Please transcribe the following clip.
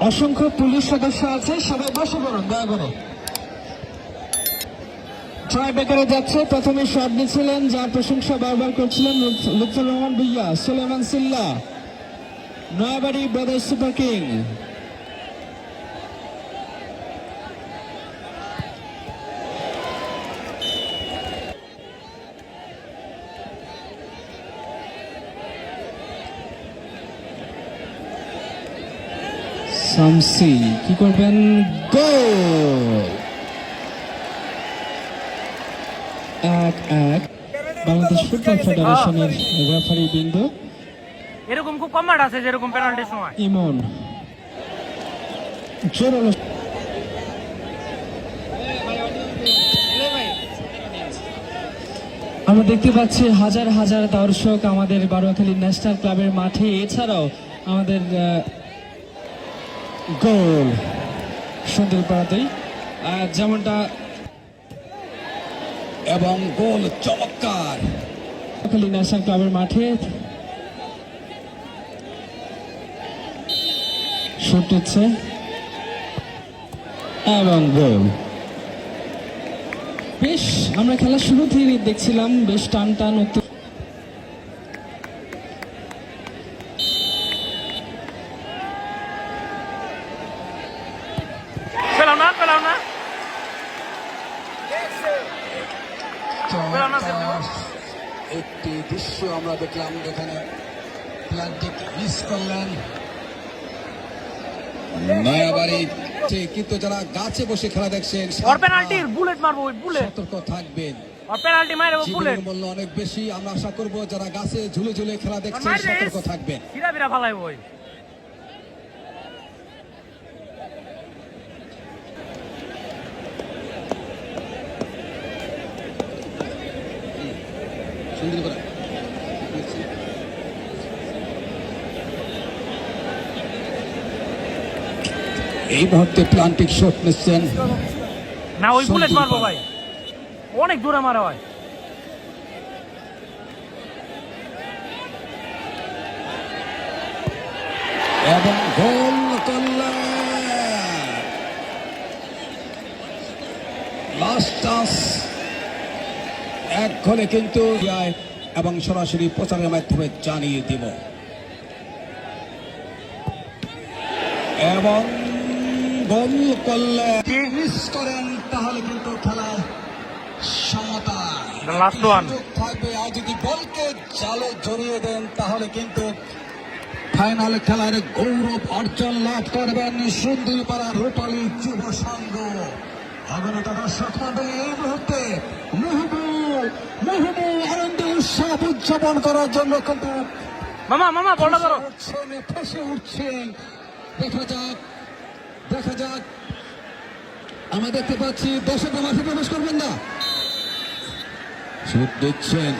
অসংখ্য পুলিশ সদস্য আছে, সবাই বসে পড়ুন দয়া করে। ট্রাই বেকারে যাচ্ছে, প্রথমে শট নিচ্ছিলেন, যার প্রশংসা বারবার করছিলেন Lutfar Rahman Bhuiya, Suleman Sylla, Nayabari brothers super king. Shamsi কি করবেন? গোল! 1-1 বাংলাদেশ ফুটবল ফেডারেশনের রেফারি বিন্দু। এরকম খুব কম মাঠ আছে যেরকম পেনাল্টির সময়। ইমন জোরালো, আমরা দেখতে পাচ্ছি হাজার হাজার দর্শক আমাদের বারোয়াখালী ন্যাশনাল ক্লাবের মাঠে। এছাড়াও আমাদের গোল সুন্দর পাড়াতেই যেমনটা, এবং গোল চমৎকার বারোয়াখালী ন্যাশনাল ক্লাবের মাঠে শুট হচ্ছে এবং গোল। বেশ, আমরা খেলা শুরু থেকে দেখছিলাম বেশ টান টান একটি দৃশ্য আমরা দেখলাম, যেখানে প্লান্টিক মিস করলেন নয়াবাড়ি, কিন্তু যারা গাছে বসে খেলা দেখছেন সতর্ক থাকবেন, মূল্য অনেক বেশি। আমরা আশা করবো যারা গাছে ঝুলে ঝুলে খেলা দেখছেন সতর্ক থাকবেন। এই মুহূর্তে প্লান্টিক শট নিচ্ছেন না, ওই বুলেট মারবো ভাই, অনেক দূরে মারা হয়। এবং গোল করলেন লাস্ট চান্স, এক গোলে কিন্তু, এবং সরাসরি প্রচারের মাধ্যমে জানিয়ে দিব। এবং গোল করলে মিস করেন তাহলে কিন্তু খেলায় সমতা থাকবে, আর যদি বলকে জালে জড়িয়ে দেন তাহলে কিন্তু ফাইনাল খেলার গৌরব অর্জন লাভ করবেন সুন্দরপাড়া রূপালী যুব সংঘ। অগণিত দর্শক মণ্ডলী এই মুহূর্তে মেহবুব আনন্দ উৎসব উদযাপন করার জন্য কিন্তু ফেসে উঠছেন। দেখা যাক আমরা দেখতে পাচ্ছি দর্শক মাঠে প্রবেশ করবেন না, শুট দিচ্ছেন।